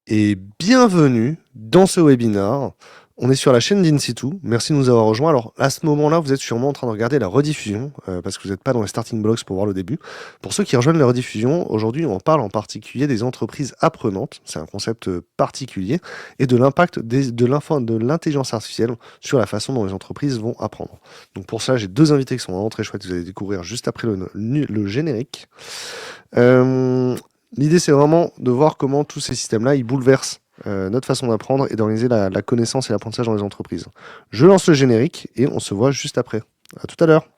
Et bienvenue dans ce webinaire. On est sur la chaîne d'Insitu. Merci de nous avoir rejoints. Alors, à ce moment-là, vous êtes sûrement en train de regarder la rediffusion, parce que vous n'êtes pas dans les starting blocks pour voir le début. Pour ceux qui rejoignent la rediffusion, aujourd'hui, on parle en particulier des entreprises apprenantes. C'est un concept particulier. Et de l'impact de l'intelligence artificielle sur la façon dont les entreprises vont apprendre. Donc, pour ça, j'ai deux invités qui sont vraiment très chouettes. Vous allez découvrir juste après le générique. L'idée, c'est vraiment de voir comment tous ces systèmes-là, ils bouleversent notre façon d'apprendre et d'organiser la connaissance et l'apprentissage dans les entreprises. Je lance le générique et on se voit juste après. À tout à l'heure.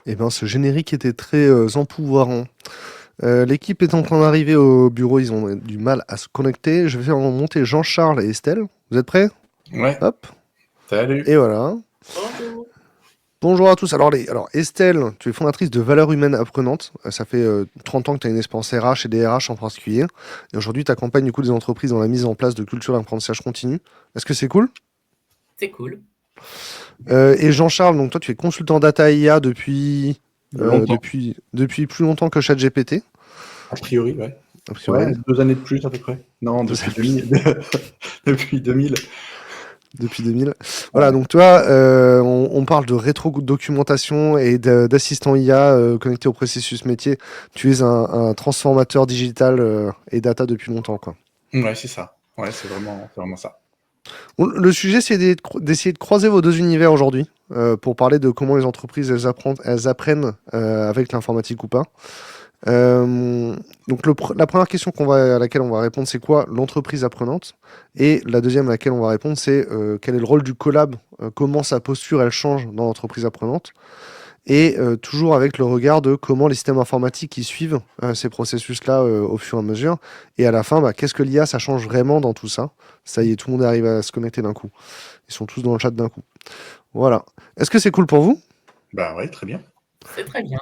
Eh ben, ce générique était très empouvoirant. L'équipe est en train d'arriver au bureau, ils ont du mal à se connecter. Je vais faire monter Jean-Charles et Estelle. Vous êtes prêts? Ouais, Hop, et salut. voilà. Bonjour. Bonjour à tous. Alors Estelle, tu es fondatrice de Valeurs Humaines Apprenantes. Ça fait 30 ans que tu as une expérience RH et des RH en particulier. Et aujourd'hui, tu accompagnes du coup des entreprises dans la mise en place de culture d'apprentissage continu. Est-ce que c'est cool? C'est cool. Et Jean-Charles, donc toi, tu es consultant data IA depuis, Longtemps, depuis plus longtemps que ChatGPT, a priori, ouais. a priori. Ouais, 2 années de plus à peu près. Non, Deux depuis années. 2000. Depuis 2000. Depuis 2000. Voilà, Ouais. donc toi, on parle de rétro-documentation et d'assistant IA connecté au processus métier. Tu es un transformateur digital et data depuis longtemps, quoi. Ouais, c'est ça. Ouais, c'est vraiment ça. Le sujet, c'est d'essayer de croiser vos deux univers aujourd'hui pour parler de comment les entreprises elles apprennent avec l'informatique ou pas. Euh, donc la première question à laquelle on va répondre, c'est quoi l'entreprise apprenante? Et la deuxième à laquelle on va répondre, c'est quel est le rôle du collab, comment sa posture elle change dans l'entreprise apprenante, et toujours avec le regard de comment les systèmes informatiques qui suivent ces processus-là au fur et à mesure. Et à la fin, bah, qu'est-ce que l'IA ça change vraiment dans tout ça? Ça y est, tout le monde arrive à se connecter d'un coup. Ils sont tous dans le chat d'un coup. Voilà. Est-ce que c'est cool pour vous? Bah ouais, très bien. C'est très bien.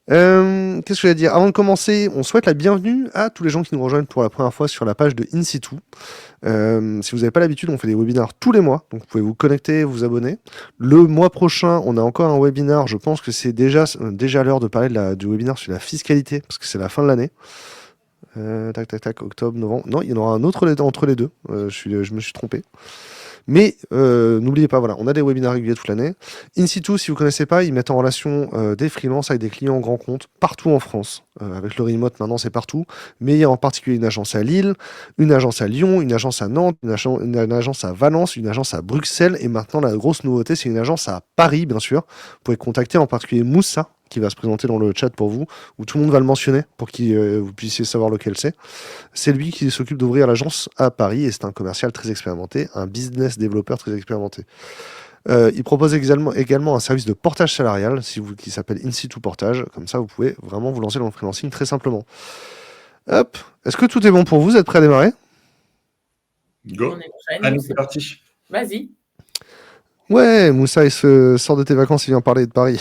Qu'est-ce que je vais dire? Avant de commencer, on souhaite la bienvenue à tous les gens qui nous rejoignent pour la première fois sur la page de InSitu. Si vous n'avez pas l'habitude, on fait des webinars tous les mois, donc vous pouvez vous connecter, vous abonner. Le mois prochain, on a encore un webinar. Je pense que c'est déjà l'heure de parler du webinar sur la fiscalité, parce que c'est la fin de l'année. Tac, tac, tac, octobre, novembre. Non, il y en aura un autre entre les deux. Je me suis trompé. Mais n'oubliez pas, voilà, on a des webinaires réguliers toute l'année. InSitu, si vous ne connaissez pas, ils mettent en relation des freelances avec des clients grands comptes partout en France. Avec le remote, maintenant, c'est partout. Mais il y a en particulier une agence à Lille, une agence à Lyon, une agence à Nantes, une agence à Valence, une agence à Bruxelles. Et maintenant, la grosse nouveauté, c'est une agence à Paris, bien sûr. Vous pouvez contacter en particulier Moussa, qui va se présenter dans le chat pour vous, où tout le monde va le mentionner pour que vous puissiez savoir lequel c'est. C'est lui qui s'occupe d'ouvrir l'agence à Paris et c'est un commercial très expérimenté, un business développeur très expérimenté. Il propose également un service de portage salarial qui s'appelle InSitu Portage. Comme ça, vous pouvez vraiment vous lancer dans le freelancing très simplement. Hop, est-ce que tout est bon pour vous? Vous êtes prêts à démarrer? On Go. est prêts, Allez, nous, c'est parti. Vas-y. Ouais, Moussa, il sort de tes vacances, il vient parler de Paris.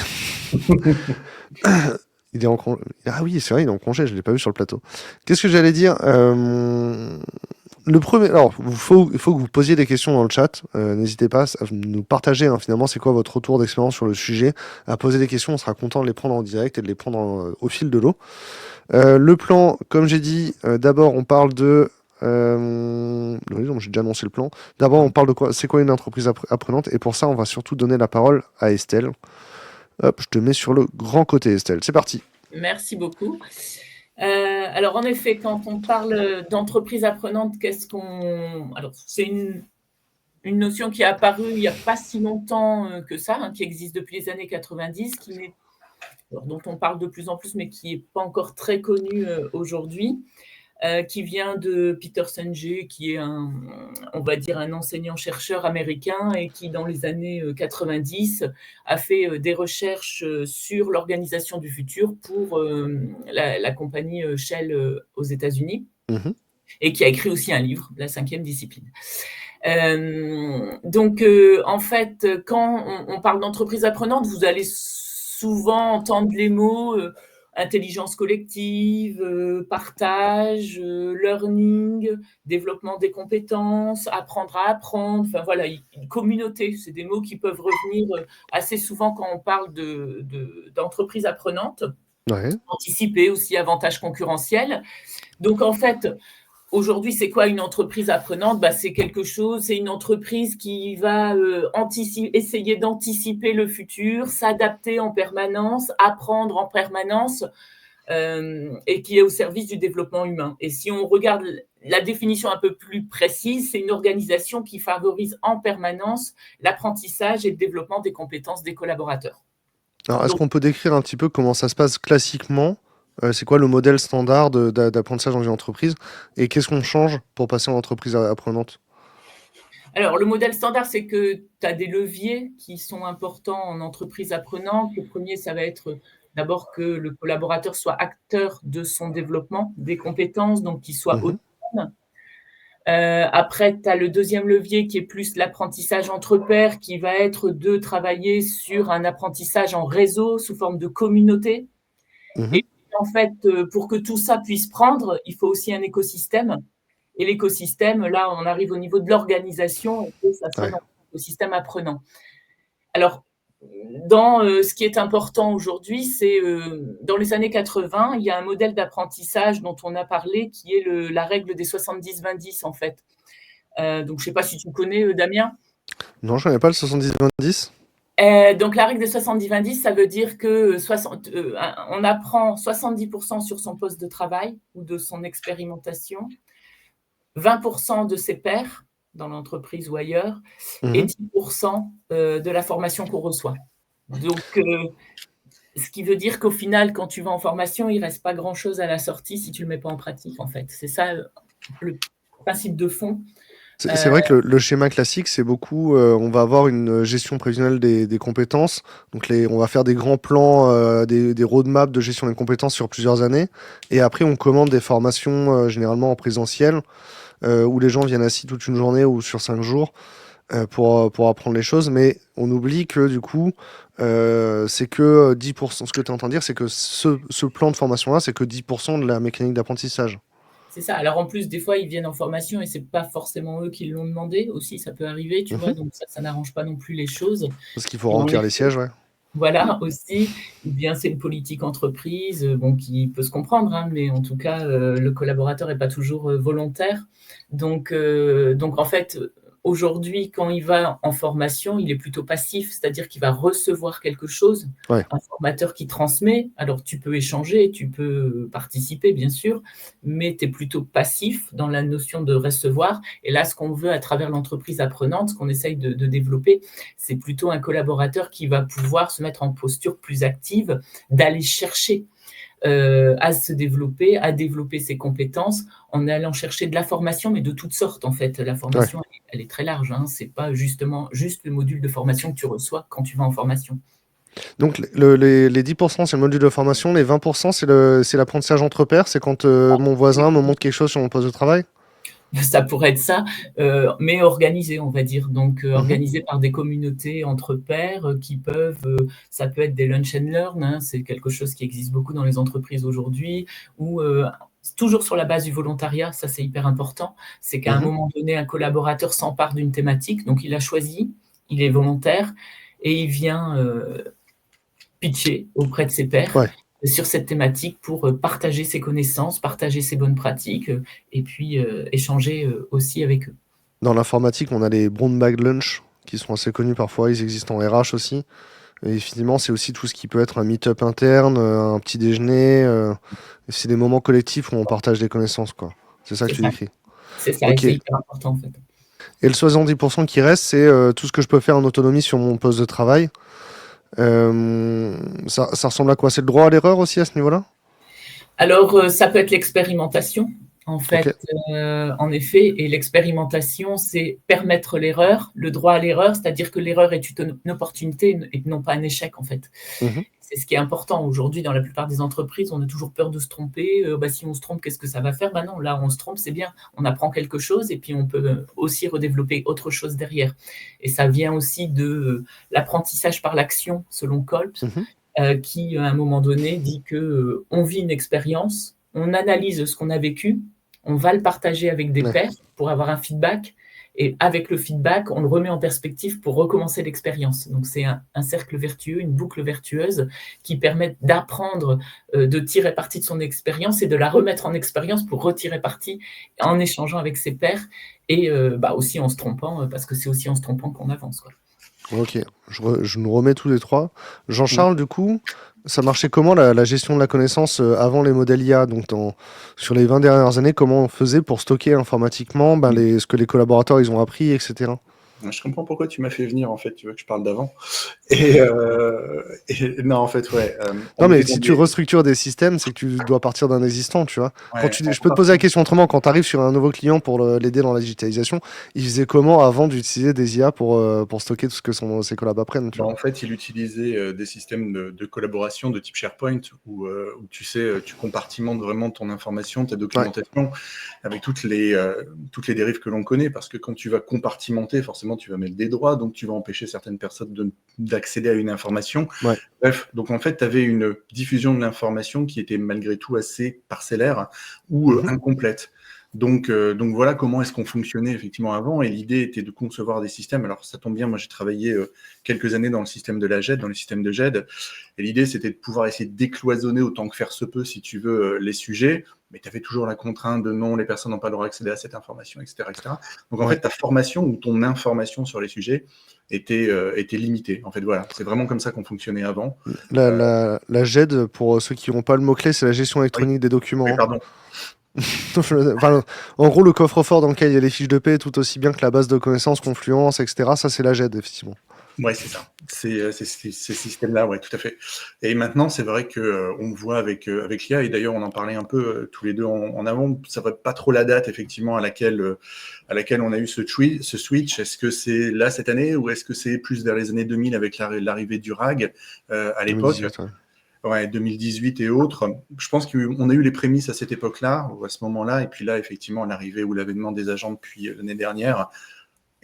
Il est en congé. Ah oui, c'est vrai, il est en congé, je ne l'ai pas vu sur le plateau. Qu'est-ce que j'allais dire? Le premier, alors, il faut que vous posiez des questions dans le chat. N'hésitez pas à nous partager finalement c'est quoi votre retour d'expérience sur le sujet, à poser des questions. On sera content de les prendre en direct et de les prendre au fil de l'eau. Le plan, comme j'ai dit, d'abord on parle de. Oui, donc j'ai déjà annoncé le plan. D'abord, on parle de quoi? C'est quoi une entreprise apprenante? Et pour ça, on va surtout donner la parole à Estelle. Hop, je te mets sur le grand côté, Estelle. C'est parti. Merci beaucoup. Alors, en effet, quand on parle d'entreprise apprenante, qu'est-ce qu'on... Alors, c'est une notion qui est apparue il n'y a pas si longtemps que ça, qui existe depuis les années 90, dont on parle de plus en plus, mais qui n'est pas encore très connue aujourd'hui. Qui vient de Peter Senge, qui est on va dire un enseignant-chercheur américain et qui, dans les années 90, a fait des recherches sur l'organisation du futur pour la compagnie Shell aux États-Unis, Mhm. et qui a écrit aussi un livre, La cinquième discipline. Donc, en fait, quand on parle d'entreprise apprenante, vous allez souvent entendre les mots intelligence collective, partage, learning, développement des compétences, apprendre à apprendre, enfin voilà, communauté, c'est des mots qui peuvent revenir assez souvent quand on parle d'entreprise apprenante. Ouais. Anticiper aussi, avantage concurrentiel. Donc en fait, aujourd'hui, c'est quoi une entreprise apprenante? C'est une entreprise qui va essayer d'anticiper le futur, s'adapter en permanence, apprendre en permanence, et qui est au service du développement humain. Et si on regarde la définition un peu plus précise, c'est une organisation qui favorise en permanence l'apprentissage et le développement des compétences des collaborateurs. Alors, est-ce Donc, qu'on peut décrire un petit peu comment ça se passe classiquement? C'est quoi le modèle standard d'apprentissage dans une entreprise? Et qu'est-ce qu'on change pour passer en entreprise apprenante? Alors, le modèle standard, c'est que tu as des leviers qui sont importants en entreprise apprenante. Le premier, ça va être d'abord que le collaborateur soit acteur de son développement, des compétences, donc qu'il soit Mhm, autonome. Après, tu as le deuxième levier qui est plus l'apprentissage entre pairs, qui va être de travailler sur un apprentissage en réseau sous forme de communauté. mhm. Et en fait, pour que tout ça puisse prendre, il faut aussi un écosystème. Et l'écosystème, là, on arrive au niveau de l'organisation et que ça soit Ouais. dans l'écosystème apprenant. Alors, dans ce qui est important aujourd'hui, c'est dans les années 80, il y a un modèle d'apprentissage dont on a parlé qui est la règle des 70-20-10 en fait. Donc, je ne sais pas si tu connais, Damien. Non, je connais pas le 70-20-10. Donc, la règle des 70-20-10, ça veut dire que on apprend 70% sur son poste de travail ou de son expérimentation, 20% de ses pairs dans l'entreprise ou ailleurs, et Mhm. 10% de la formation qu'on reçoit. Donc, ce qui veut dire qu'au final, quand tu vas en formation, il ne reste pas grand-chose à la sortie si tu ne le mets pas en pratique, en fait. C'est ça le principe de fond. C'est vrai que le schéma classique, c'est beaucoup, on va avoir une gestion prévisionnelle des compétences. Donc on va faire des grands plans, des roadmaps de gestion des compétences sur plusieurs années. Et après, on commande des formations, généralement en présentiel, où les gens viennent assis toute une journée ou sur 5 jours pour apprendre les choses. Mais on oublie que du coup, c'est que 10%. Ce que tu es en train de dire, c'est que ce plan de formation-là, c'est que 10% de la mécanique d'apprentissage. C'est ça. Alors en plus, des fois, ils viennent en formation et c'est pas forcément eux qui l'ont demandé aussi, ça peut arriver, tu vois, Mhm. donc ça n'arrange pas non plus les choses. Parce qu'il faut Et en remplir les effet, sièges, ouais. voilà aussi, ou bien c'est une politique entreprise, bon, qui peut se comprendre, hein, mais en tout cas, le collaborateur n'est pas toujours volontaire. Donc en fait, aujourd'hui, quand il va en formation, il est plutôt passif, c'est-à-dire qu'il va recevoir quelque chose, Ouais. un formateur qui transmet. Alors tu peux échanger, tu peux participer, bien sûr, mais tu es plutôt passif dans la notion de recevoir. Et là, ce qu'on veut à travers l'entreprise apprenante, ce qu'on essaye de développer, c'est plutôt un collaborateur qui va pouvoir se mettre en posture plus active, d'aller chercher à se développer, à développer ses compétences en allant chercher de la formation, mais de toutes sortes en fait. La Ouais. formation, elle est très large, hein. C'est pas justement juste le module de formation que tu reçois quand tu vas en formation. Donc les 10%, c'est le module de formation, les 20%, c'est l'apprentissage entre pairs, c'est quand mon voisin me montre quelque chose sur mon poste de travail. Ça pourrait être ça, mais organisé, on va dire. Donc, Mhm. organisé par des communautés entre pairs qui peuvent, ça peut être des lunch and learn, hein, c'est quelque chose qui existe beaucoup dans les entreprises aujourd'hui, ou toujours sur la base du volontariat, ça c'est hyper important. C'est qu'à un Mhm. moment donné, un collaborateur s'empare d'une thématique, donc il a choisi, il est volontaire, et il vient pitcher auprès de ses pairs Ouais. sur cette thématique pour partager ses connaissances, partager ses bonnes pratiques et puis échanger aussi avec eux. Dans l'informatique, on a les brown bag lunch qui sont assez connus parfois, ils existent en RH aussi. Et finalement, c'est aussi tout ce qui peut être un meet-up interne, un petit déjeuner. C'est des moments collectifs où on partage des connaissances, quoi. C'est ça que C'est tu ça, décris. c'est ça, et Ok. c'est Et hyper important en fait. le 70% qui reste, c'est tout ce que je peux faire en autonomie sur mon poste de travail. Ça ressemble à quoi? C'est le droit à l'erreur aussi à ce niveau-là? Alors, ça peut être l'expérimentation, en Ok. fait, en effet, et l'expérimentation, c'est permettre l'erreur, le droit à l'erreur, c'est-à-dire que l'erreur est une opportunité et non pas un échec, en fait. Mhm. C'est ce qui est important aujourd'hui dans la plupart des entreprises. On a toujours peur de se tromper. Bah, si on se trompe, qu'est-ce que ça va faire? Bah non, là, on se trompe, c'est bien. On apprend quelque chose et puis on peut aussi redévelopper autre chose derrière. Et ça vient aussi de l'apprentissage par l'action, selon Kolb, Mhm. qui, à un moment donné, dit que on vit une expérience, on analyse ce qu'on a vécu, on va le partager avec des Ouais. pairs pour avoir un feedback. Et avec le feedback, on le remet en perspective pour recommencer l'expérience. Donc, c'est un cercle vertueux, une boucle vertueuse qui permet d'apprendre, de tirer parti de son expérience et de la remettre en expérience pour retirer parti en échangeant avec ses pairs et bah, aussi en se trompant, parce que c'est aussi en se trompant qu'on avance, quoi. Ok. Je nous remets tous les trois. Mmh. Jean-Charles, du coup, ça marchait comment la gestion de la connaissance avant les modèles IA? Donc, sur les 20 dernières années, comment on faisait pour stocker informatiquement ce que les collaborateurs ils ont appris, etc. Je comprends pourquoi tu m'as fait venir, en fait, tu veux que je parle d'avant. Et, non, en fait, ouais. Non, On mais était dans si tu des... restructures des systèmes, c'est que tu dois partir d'un existant, tu vois. Ouais, Je peux te poser la question autrement. Quand tu arrives sur un nouveau client pour l'aider dans la digitalisation, il faisait comment avant d'utiliser des IA pour stocker tout ce que ses collabs apprennent, tu Bah, vois. en fait, il utilisait des systèmes de collaboration de type SharePoint où tu sais, tu compartimentes vraiment ton information, ta Ouais. documentation avec toutes les dérives que l'on connaît. Parce que quand tu vas compartimenter, forcément, tu vas mettre des droits, donc tu vas empêcher certaines personnes d'accéder à une information. Ouais. Bref, donc en fait, tu avais une diffusion de l'information qui était malgré tout assez parcellaire ou Mhm. incomplète. Donc voilà comment est-ce qu'on fonctionnait effectivement avant. Et l'idée était de concevoir des systèmes. Alors ça tombe bien, moi j'ai travaillé quelques années dans le système de la GED, dans le système de GED. Et l'idée c'était de pouvoir essayer de décloisonner autant que faire se peut, si tu veux, les sujets. Mais tu avais toujours la contrainte de non, les personnes n'ont pas le droit d'accéder à cette information, etc. etc. Donc en Ouais. fait, ta formation ou ton information sur les sujets était limitée. En fait, voilà, c'est vraiment comme ça qu'on fonctionnait avant. La GED, pour ceux qui n'ont pas le mot-clé, c'est la gestion électronique des documents. Oui, Hein. pardon. Enfin, en gros, le coffre-fort dans lequel il y a les fiches de paie, tout aussi bien que la base de connaissances, Confluence, etc., ça c'est la GED, effectivement. Ouais, c'est ça. C'est ces systèmes-là, ouais, tout à fait. Et maintenant, c'est vrai que on voit avec l'IA, et d'ailleurs, on en parlait un peu tous les deux en avant. Ça va pas trop la date, effectivement, à laquelle on a eu ce switch. Est-ce que c'est là cette année, ou est-ce que c'est plus vers les années 2000 avec l'arrivée du RAG à l'époque? 2018, ouais. Ouais, 2018 et autres. Je pense qu'on a eu les prémices à cette époque-là, ou à ce moment-là, et puis là, effectivement, l'arrivée ou l'avènement des agents depuis l'année dernière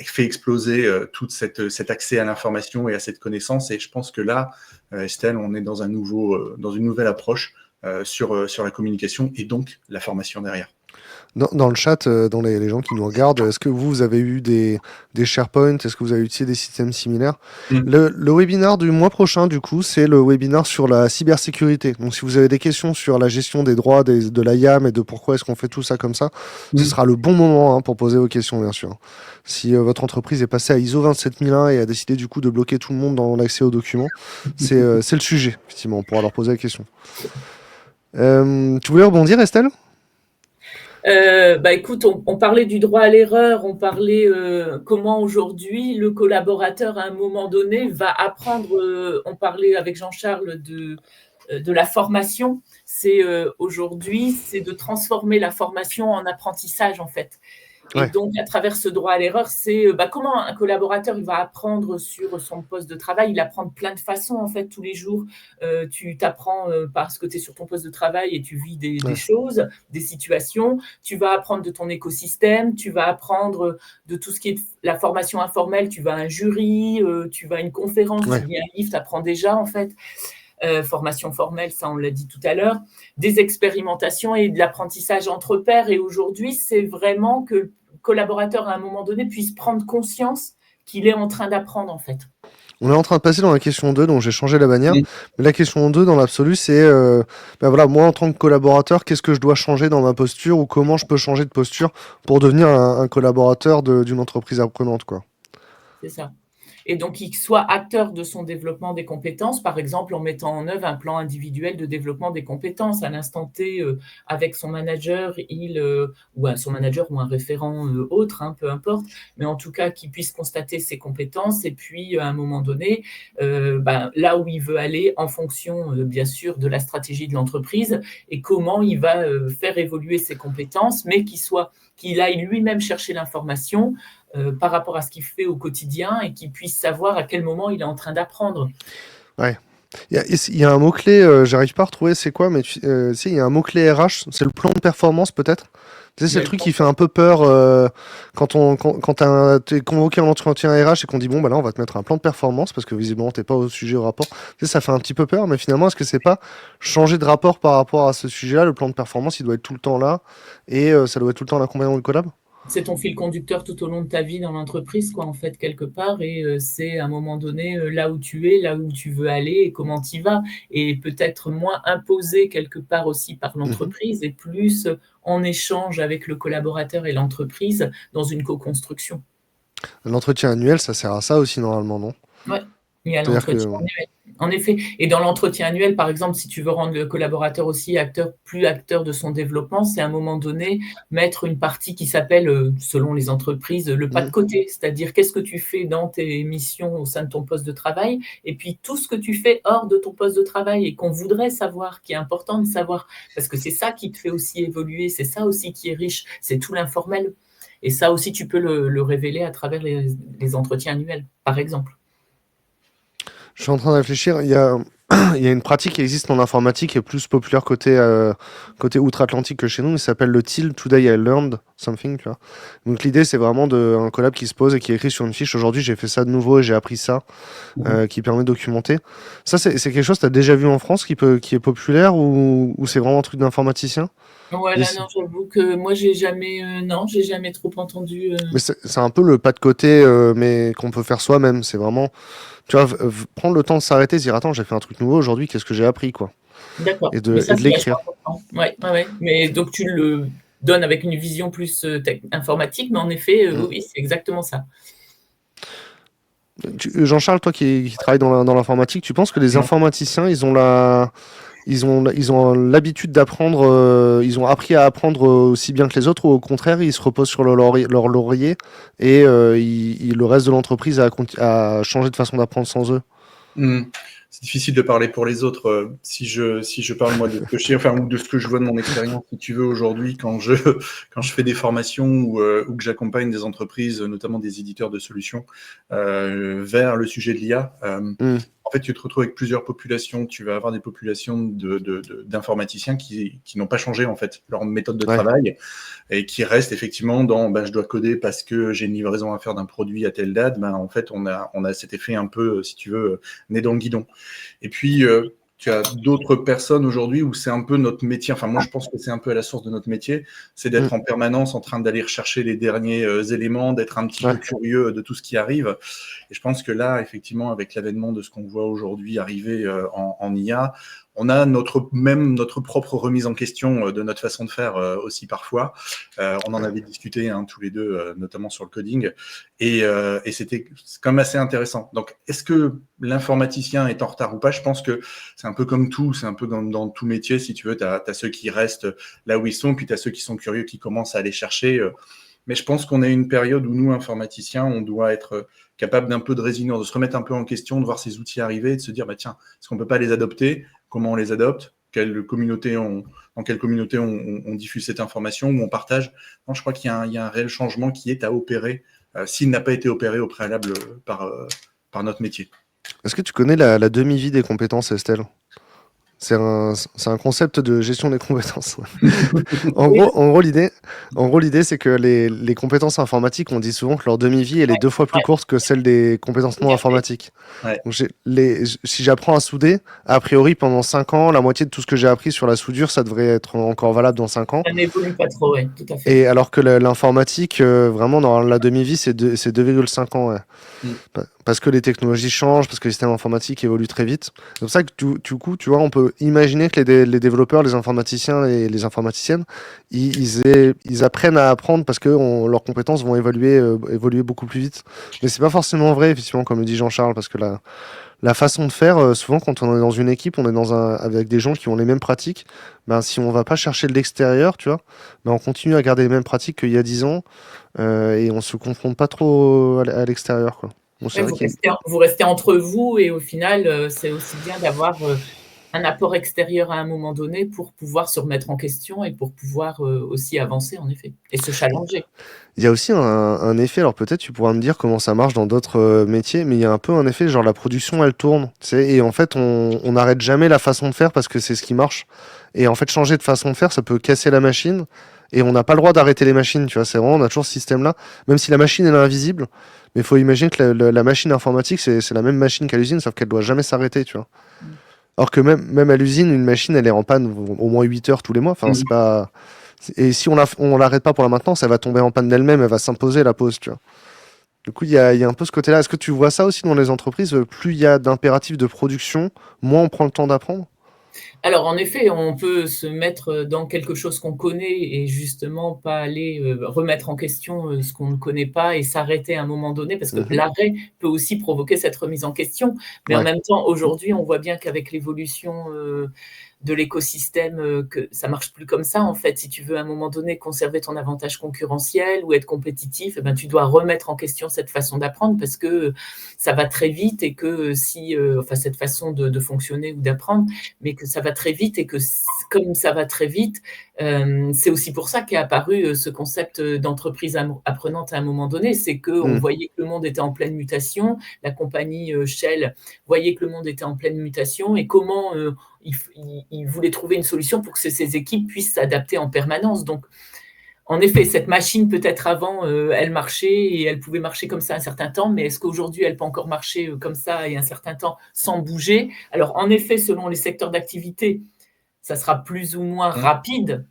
fait exploser tout cet accès à l'information et à cette connaissance. Et je pense que là, Estelle, on est dans dans une nouvelle approche sur la communication et donc la formation derrière. Dans le chat, dans les gens qui nous regardent, est-ce que vous avez eu des SharePoint? Est-ce que vous avez utilisé des systèmes similaires? Le webinaire du mois prochain, du coup, c'est le webinaire sur la cybersécurité. Donc, si vous avez des questions sur la gestion des droits de la IAM et de pourquoi est-ce qu'on fait tout ça comme ça, ce sera le bon moment pour poser vos questions, bien sûr. Si votre entreprise est passée à ISO 27001 et a décidé du coup de bloquer tout le monde dans l'accès aux documents, c'est le sujet, effectivement, on pourra leur poser la question. Tu voulais rebondir, Estelle? Écoute, on parlait du droit à l'erreur, on parlait comment aujourd'hui le collaborateur à un moment donné va apprendre, on parlait avec Jean-Charles de la formation, c'est aujourd'hui, c'est de transformer la formation en apprentissage en fait. Et Ouais. donc, à travers ce droit à l'erreur, c'est comment un collaborateur il va apprendre sur son poste de travail. Il apprend de plein de façons, en fait, tous les jours. Tu t'apprends parce que tu es sur ton poste de travail et tu vis des choses, des situations. Tu vas apprendre de ton écosystème. Tu vas apprendre de tout ce qui est la formation informelle. Tu vas à un jury, tu vas à une conférence, tu lis un livre, tu apprends déjà, en fait. Formation formelle, ça on l'a dit tout à l'heure, des expérimentations et de l'apprentissage entre pairs. Et aujourd'hui, c'est vraiment que le collaborateur, à un moment donné, puisse prendre conscience qu'il est en train d'apprendre, en fait. On est en train de passer dans la question 2, donc j'ai changé la bannière. Mais la question 2, dans l'absolu, c'est voilà, moi, en tant que collaborateur, qu'est-ce que je dois changer dans ma posture ou comment je peux changer de posture pour devenir un collaborateur d'une entreprise apprenante, quoi. C'est ça. Et donc, qu'il soit acteur de son développement des compétences, par exemple en mettant en œuvre un plan individuel de développement des compétences à l'instant T avec son manager, son manager ou un référent autre, peu importe, mais en tout cas qu'il puisse constater ses compétences et puis à un moment donné, là où il veut aller en fonction bien sûr de la stratégie de l'entreprise et comment il va faire évoluer ses compétences, mais qu'il aille lui-même chercher l'information par rapport à ce qu'il fait au quotidien et qu'il puisse savoir à quel moment il est en train d'apprendre. Ouais. Il y a un mot-clé, j'arrive pas à retrouver c'est quoi, mais il y a un mot-clé RH, c'est le plan de performance peut-être. Tu sais, c'est le truc qui fait un peu peur quand t'es convoqué en entretien RH et qu'on dit bon, bah là, on va te mettre un plan de performance parce que visiblement, t'es pas au sujet au rapport. Tu sais, ça fait un petit peu peur, mais finalement, est-ce que c'est pas changer de rapport par rapport à ce sujet-là? Le plan de performance, il doit être tout le temps là et ça doit être tout le temps l'accompagnement du collab? C'est ton fil conducteur tout au long de ta vie dans l'entreprise, quoi, en fait, quelque part. Et c'est à un moment donné là où tu es, là où tu veux aller et comment tu y vas. Et peut-être moins imposé quelque part aussi par l'entreprise et plus en échange avec le collaborateur et l'entreprise dans une co-construction. L'entretien annuel, ça sert à ça aussi normalement, non? Ouais. Il y a C'est-à-dire que l'entretien annuel, en effet. Et dans l'entretien annuel, par exemple, si tu veux rendre le collaborateur aussi plus acteur de son développement, c'est à un moment donné mettre une partie qui s'appelle, selon les entreprises, le pas de mmh, côté. C'est-à-dire qu'est-ce que tu fais dans tes missions au sein de ton poste de travail et puis tout ce que tu fais hors de ton poste de travail et qu'on voudrait savoir, qui est important de savoir. Parce que c'est ça qui te fait aussi évoluer, c'est ça aussi qui est riche, c'est tout l'informel. Et ça aussi, tu peux le révéler à travers les entretiens annuels, par exemple. je suis en train de réfléchir. Il y a une pratique qui existe en informatique qui est plus populaire côté outre-Atlantique que chez nous. Il s'appelle le TIL, Today I Learned Something, tu vois. Donc l'idée, c'est vraiment un collab qui se pose et qui écrit sur une fiche. Aujourd'hui, j'ai fait ça de nouveau et j'ai appris ça, qui permet de documenter. Ça, c'est quelque chose que tu as déjà vu en France qui est populaire ou c'est vraiment un truc d'informaticien? Ouais, Mais là, non, j'avoue que moi, j'ai jamais trop entendu. mais c'est un peu le pas de côté, mais qu'on peut faire soi-même. C'est vraiment, tu vois, prendre le temps de s'arrêter, se dire, attends, j'ai fait un truc nouveau aujourd'hui, qu'est-ce que j'ai appris, quoi. D'accord, Et mais de, ça, et de c'est vachement l'écrire. important. Ouais, ouais, ouais. Mais donc, tu le donnes avec une vision plus informatique, mais en effet, Mm. oui, c'est exactement ça. Jean-Charles, toi qui travailles dans l'informatique, tu penses que les informaticiens, ils ont l'habitude d'apprendre, ils ont appris à apprendre aussi bien que les autres, ou au contraire, ils se reposent sur leur laurier et le reste de l'entreprise a changé de façon d'apprendre sans eux? C'est difficile de parler pour les autres. Si je parle moi de ce que je sais, enfin, ou de ce que je vois de mon expérience, si tu veux, aujourd'hui, quand je fais des formations ou que j'accompagne des entreprises, notamment des éditeurs de solutions, vers le sujet de l'IA, Mm. en fait, tu te retrouves avec plusieurs populations. Tu vas avoir des populations d'informaticiens qui n'ont pas changé, en fait, leur méthode de Ouais. travail et qui restent effectivement dans je dois coder parce que j'ai une livraison à faire d'un produit à telle date. En fait, on a cet effet un peu, si tu veux, nez dans le guidon. Et puis, tu as d'autres personnes aujourd'hui où c'est un peu notre métier. Enfin, moi, je pense que c'est un peu à la source de notre métier. C'est d'être Mm. en permanence en train d'aller rechercher les derniers éléments, d'être un petit Ouais. peu curieux de tout ce qui arrive. Et je pense que là, effectivement, avec l'avènement de ce qu'on voit aujourd'hui arriver en IA, on a notre propre remise en question de notre façon de faire aussi parfois. On en avait discuté tous les deux, notamment sur le coding, et c'est quand même assez intéressant. Donc, est-ce que l'informaticien est en retard ou pas? Je pense que c'est un peu comme tout, c'est un peu dans tout métier, si tu veux, tu as ceux qui restent là où ils sont, puis tu as ceux qui sont curieux, qui commencent à aller chercher. Mais je pense qu'on a une période où nous, informaticiens, on doit être capable d'un peu de résilience, de se remettre un peu en question, de voir ces outils arriver, de se dire, tiens, est-ce qu'on ne peut pas les adopter? Comment on les adopte? Dans quelle communauté on diffuse cette information, où on partage? Non, je crois qu'il y a un réel changement qui est à opérer, s'il n'a pas été opéré au préalable par notre métier. Est-ce que tu connais la demi-vie des compétences, Estelle? C'est un concept de gestion des compétences. Oui, En gros, l'idée, c'est que les compétences informatiques, on dit souvent que leur demi-vie, elle est 2 fois plus ouais, courte que celle des compétences tout non à fait. informatiques. Ouais. Donc, si j'apprends à souder, a priori, pendant 5 ans, la moitié de tout ce que j'ai appris sur la soudure, ça devrait être encore valable dans 5 ans. Ça n'évolue pas trop, oui, tout à fait. Et alors que l'informatique, vraiment, dans la demi-vie, c'est 2,5 ans. Ouais. Mm. Parce que les technologies changent, parce que les systèmes informatiques évoluent très vite. C'est pour ça que du coup, tu vois, on peut imaginer que les développeurs, les informaticiens et les informaticiennes, ils apprennent à apprendre parce que leurs compétences vont évoluer beaucoup plus vite. Mais c'est pas forcément vrai, effectivement, comme le dit Jean-Charles, parce que la façon de faire, souvent quand on est dans une équipe, on est avec des gens qui ont les mêmes pratiques. Ben, si on va pas chercher de l'extérieur, tu vois, ben, on continue à garder les mêmes pratiques qu'il y a 10 ans et on se confronte pas trop à l'extérieur, quoi. Bon, c'est Ouais, vrai vous restez entre vous et au final, c'est aussi bien d'avoir un apport extérieur à un moment donné pour pouvoir se remettre en question et pour pouvoir aussi avancer, en effet, et se challenger. il y a aussi un effet, alors peut-être tu pourras me dire comment ça marche dans d'autres métiers, mais il y a un peu un effet, genre la production elle tourne, tu sais, et en fait on n'arrête jamais la façon de faire parce que c'est ce qui marche. Et en fait changer de façon de faire, ça peut casser la machine, et on n'a pas le droit d'arrêter les machines, tu vois, c'est vraiment, on a toujours ce système-là, même si la machine elle est invisible, mais il faut imaginer que la machine informatique c'est la même machine qu'à l'usine, sauf qu'elle doit jamais s'arrêter, tu vois. Alors que même à l'usine, une machine elle est en panne au moins 8 heures tous les mois, enfin c'est pas... Et si on l'arrête pas pour la maintenance, elle va tomber en panne d'elle-même, elle va s'imposer la pause, tu vois. Du coup, il y a un peu ce côté-là. Est-ce que tu vois ça aussi dans les entreprises? Plus il y a d'impératifs de production, moins on prend le temps d'apprendre? Alors, en effet, on peut se mettre dans quelque chose qu'on connaît et justement pas aller, remettre en question, ce qu'on ne connaît pas et s'arrêter à un moment donné parce que Mmh. l'arrêt peut aussi provoquer cette remise en question. Mais en Ouais. même temps, aujourd'hui, on voit bien qu'avec l'évolution, de l'écosystème, que ça marche plus comme ça, en fait. Si tu veux, à un moment donné, conserver ton avantage concurrentiel ou être compétitif, eh ben, tu dois remettre en question cette façon d'apprendre parce que, ça va très vite et que, si, enfin, cette façon de fonctionner ou d'apprendre, mais que ça va très vite et que comme ça va très vite, c'est aussi pour ça qu'est apparu ce concept d'entreprise apprenante à un moment donné. C'est qu'on Mmh. voyait que le monde était en pleine mutation. La compagnie Shell voyait que le monde était en pleine mutation et comment il voulait trouver une solution pour que ces équipes puissent s'adapter en permanence. Donc, en effet, cette machine, peut-être avant, elle marchait et elle pouvait marcher comme ça un certain temps, mais est-ce qu'aujourd'hui, elle peut encore marcher comme ça et un certain temps sans bouger? Alors, en effet, selon les secteurs d'activité, ça sera plus ou moins rapide.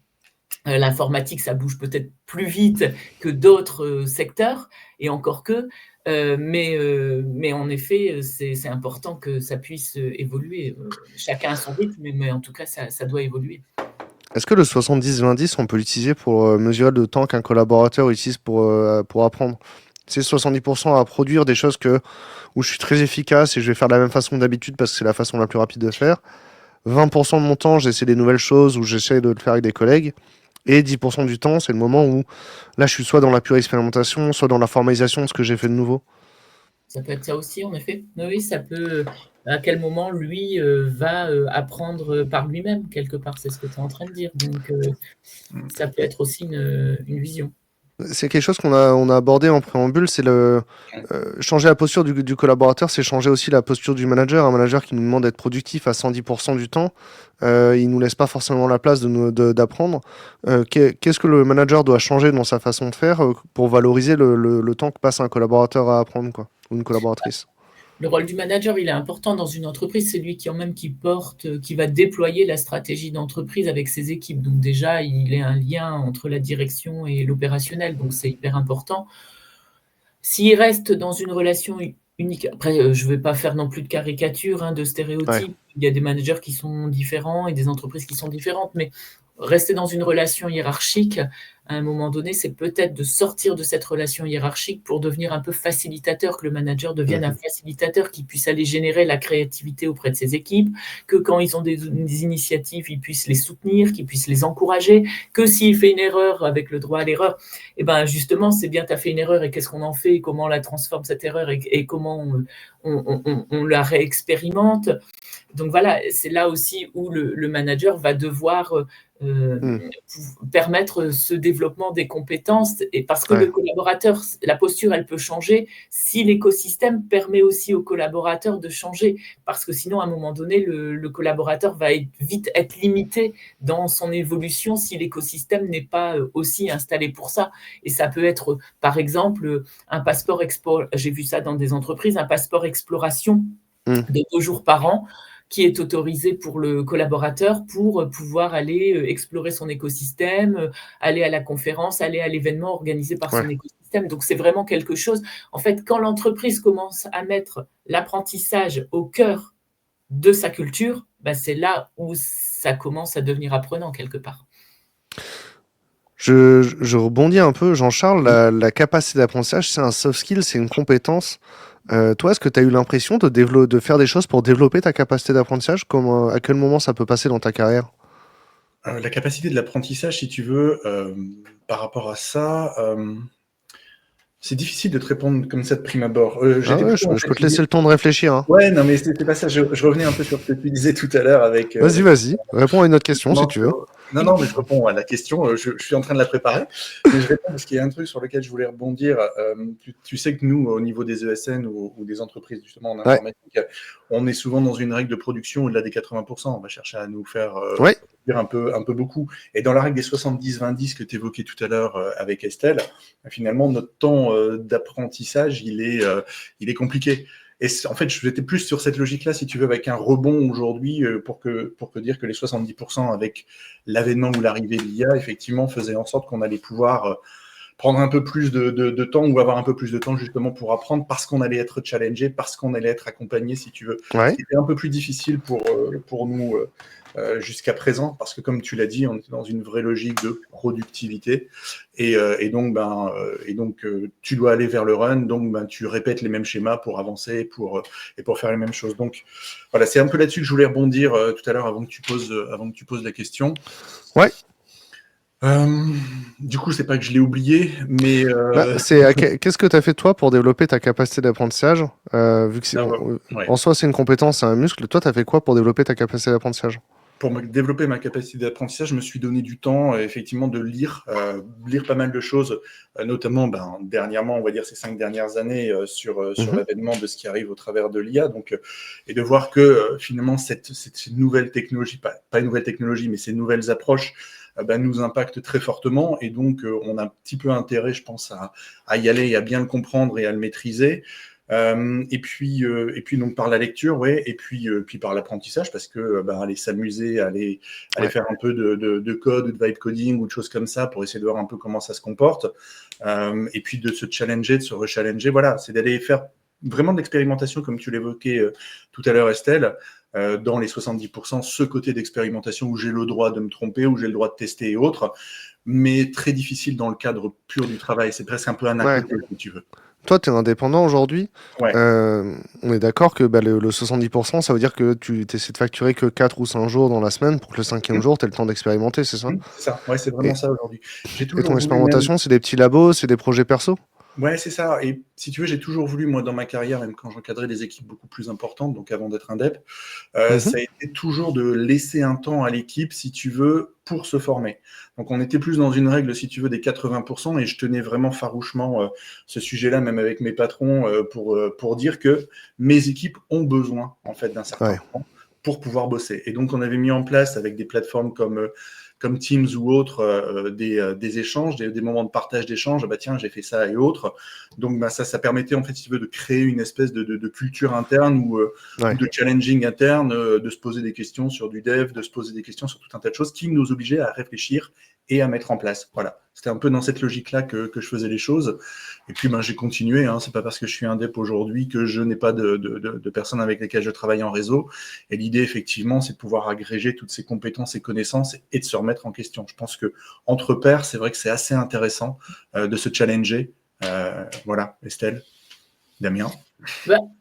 L'informatique, ça bouge peut-être plus vite que d'autres secteurs, et encore que, mais en effet, c'est important que ça puisse évoluer. Chacun à son rythme, mais en tout cas, ça doit évoluer. Est-ce que le 70-20-10, on peut l'utiliser pour mesurer le temps qu'un collaborateur utilise pour apprendre? C'est 70% à produire des choses où je suis très efficace et je vais faire de la même façon que d'habitude parce que c'est la façon la plus rapide de faire. 20% de mon temps, j'essaie des nouvelles choses ou j'essaie de le faire avec des collègues. Et 10% du temps, c'est le moment où là, je suis soit dans la pure expérimentation, soit dans la formalisation de ce que j'ai fait de nouveau. Ça peut être ça aussi, en effet. Oui, oui, ça peut, à quel moment lui, va, apprendre, par lui-même quelque part, c'est ce que tu es en train de dire. Donc, ça peut être aussi une vision. C'est quelque chose on a abordé en préambule, c'est changer la posture du collaborateur, c'est changer aussi la posture du manager. Un manager qui nous demande d'être productif à 110% du temps, il nous laisse pas forcément la place d'apprendre. Qu'est-ce que le manager doit changer dans sa façon de faire pour valoriser le temps que passe un collaborateur à apprendre, quoi, ou une collaboratrice? Le rôle du manager, il est important dans une entreprise. C'est lui qui porte, qui va déployer la stratégie d'entreprise avec ses équipes. Donc déjà, il est un lien entre la direction et l'opérationnel, donc c'est hyper important. S'il reste dans une relation unique, après, je ne vais pas faire non plus de caricature, hein, de Ouais. stéréotypes. Il y a des managers qui sont différents et des entreprises qui sont différentes, mais rester dans une relation hiérarchique, à un moment donné, c'est peut-être de sortir de cette relation hiérarchique pour devenir un peu facilitateur, que le manager devienne un Mhm. facilitateur qui puisse aller générer la créativité auprès de ses équipes, que quand ils ont des initiatives, il puisse les soutenir, qu'il puisse les encourager, que s'il fait une erreur avec le droit à l'erreur, et ben justement, c'est bien, tu as fait une erreur et qu'est-ce qu'on en fait, et comment on la transforme cette erreur et comment on la réexpérimente. Donc voilà, c'est là aussi où le manager va devoir Mm. permettre ce développement des compétences, et parce que le Ouais. collaborateur, la posture, elle peut changer si l'écosystème permet aussi au collaborateur de changer, parce que sinon, à un moment donné, le collaborateur va vite être limité dans son évolution si l'écosystème n'est pas aussi installé pour ça. Et ça peut être, par exemple, un passeport j'ai vu ça dans des entreprises, un passeport exploration Mm. de 2 jours par an qui est autorisé pour le collaborateur pour pouvoir aller explorer son écosystème, aller à la conférence, aller à l'événement organisé par Ouais. son écosystème. Donc c'est vraiment quelque chose, en fait, quand l'entreprise commence à mettre l'apprentissage au cœur de sa culture, bah, c'est là où ça commence à devenir apprenant quelque part. Je rebondis un peu, Jean-Charles, la capacité d'apprentissage, c'est un soft skill, c'est une compétence. Toi, est-ce que tu as eu l'impression de faire des choses pour développer ta capacité d'apprentissage? À quel moment ça peut passer dans ta carrière? La capacité de l'apprentissage, si tu veux, par rapport à ça, c'est difficile de te répondre comme ça de prime abord. Ah J'étais ouais, plutôt en je fait peux te laisser le temps de réfléchir, hein. ouais, non, mais c'était pas ça. Je revenais un peu sur ce que tu disais tout à l'heure avec Vas-y, vas-y, réponds à une autre question si justement tu veux. non, non, mais je réponds à la question. Je suis en train de la préparer, mais je réponds parce qu'il y a un truc sur lequel je voulais rebondir. Tu sais que nous, au niveau des ESN ou des entreprises justement en Ouais, informatique, on est souvent dans une règle de production au-delà des 80%. On va chercher à nous faire ouais, produire un peu beaucoup. Et dans la règle des 70-20-10 que tu évoquais tout à l'heure avec Estelle, finalement, notre temps d'apprentissage, il est compliqué. Et en fait, j'étais plus sur cette logique-là, si tu veux, avec un rebond aujourd'hui pour que dire que les 70% avec l'avènement ou l'arrivée de l'IA, effectivement, faisaient en sorte qu'on allait pouvoir prendre un peu plus de temps ou avoir un peu plus de temps justement pour apprendre parce qu'on allait être challengé, parce qu'on allait être accompagné, si tu veux. Ouais. C'était un peu plus difficile pour nous jusqu'à présent, parce que comme tu l'as dit, on était dans une vraie logique de productivité. Et donc, tu dois aller vers le run, donc tu répètes les mêmes schémas pour avancer et pour faire les mêmes choses. Donc, voilà, c'est un peu là-dessus que je voulais rebondir tout à l'heure avant que tu poses la question. Ouais. Du coup, c'est pas que je l'ai oublié, mais Qu'est-ce que tu as fait toi pour développer ta capacité d'apprentissage vu que ouais. en soi c'est une compétence, c'est un muscle. Toi, tu as fait quoi pour développer ta capacité d'apprentissage? Pour développer ma capacité d'apprentissage, je me suis donné du temps, effectivement, de lire pas mal de choses, notamment dernièrement, on va dire ces 5 dernières années, sur l'avènement de ce qui arrive au travers de l'IA. Donc, et de voir que finalement, cette nouvelle technologie, pas une nouvelle technologie, mais ces nouvelles approches, nous impactent très fortement. Et donc, on a un petit peu intérêt, je pense, à y aller et à bien le comprendre et à le maîtriser. Et puis donc par la lecture, ouais, et puis par l'apprentissage, parce que aller s'amuser, aller faire un peu de code ou de vibe coding ou de choses comme ça pour essayer de voir un peu comment ça se comporte, et puis de se challenger, de se rechallenger, voilà, c'est d'aller faire vraiment de l'expérimentation, comme tu l'évoquais tout à l'heure, Estelle, dans les 70%, ce côté d'expérimentation où j'ai le droit de me tromper, où j'ai le droit de tester et autres, mais très difficile dans le cadre pur du travail. C'est presque un peu un à côté, si tu veux. Toi, tu es indépendant aujourd'hui. Ouais. On est d'accord que le 70%, ça veut dire que tu essaies de facturer que 4 ou 5 jours dans la semaine pour que le 5e jour, tu aies le temps d'expérimenter, c'est ça? C'est ça, ouais, c'est vraiment ça aujourd'hui. Et ton expérimentation, c'est des petits labos, c'est des projets perso? Ouais, c'est ça. Et si tu veux, j'ai toujours voulu, moi, dans ma carrière, même quand j'encadrais des équipes beaucoup plus importantes, donc avant d'être indep, ça a été toujours de laisser un temps à l'équipe, si tu veux, pour se former. Donc, on était plus dans une règle, si tu veux, des 80%, et je tenais vraiment farouchement ce sujet-là, même avec mes patrons, pour dire que mes équipes ont besoin, en fait, d'un certain temps pour pouvoir bosser. Et donc, on avait mis en place, avec des plateformes comme Teams ou autres, des échanges, des moments de partage d'échanges. Tiens, j'ai fait ça et autres. Donc, ça permettait, en fait, si tu veux, de créer une espèce de culture interne ou de challenging interne, de se poser des questions sur du dev, de se poser des questions sur tout un tas de choses qui nous obligeaient à réfléchir et à mettre en place. Voilà. C'était un peu dans cette logique-là que je faisais les choses. Et puis, j'ai continué. C'est pas parce que je suis indep aujourd'hui que je n'ai pas de personnes avec lesquelles je travaille en réseau. Et l'idée, effectivement, c'est de pouvoir agréger toutes ces compétences et connaissances et de se remettre en question. Je pense que entre pairs, c'est vrai que c'est assez intéressant de se challenger. Voilà, Estelle, Damien. Non.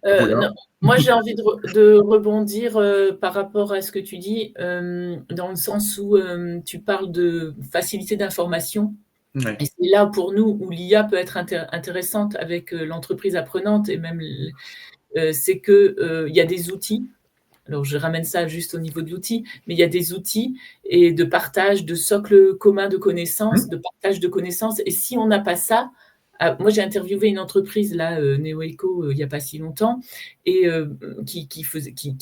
Moi, j'ai envie de rebondir par rapport à ce que tu dis, dans le sens où tu parles de facilité d'information. Ouais. Et c'est là pour nous où l'IA peut être intéressante avec l'entreprise apprenante et même c'est que il y a des outils. Alors, je ramène ça juste au niveau de l'outil, mais il y a des outils et de partage, de socle commun de connaissances, de partage de connaissances. Et si on n'a pas ça, moi j'ai interviewé une entreprise là, NeoEco, il n'y a pas si longtemps, et qui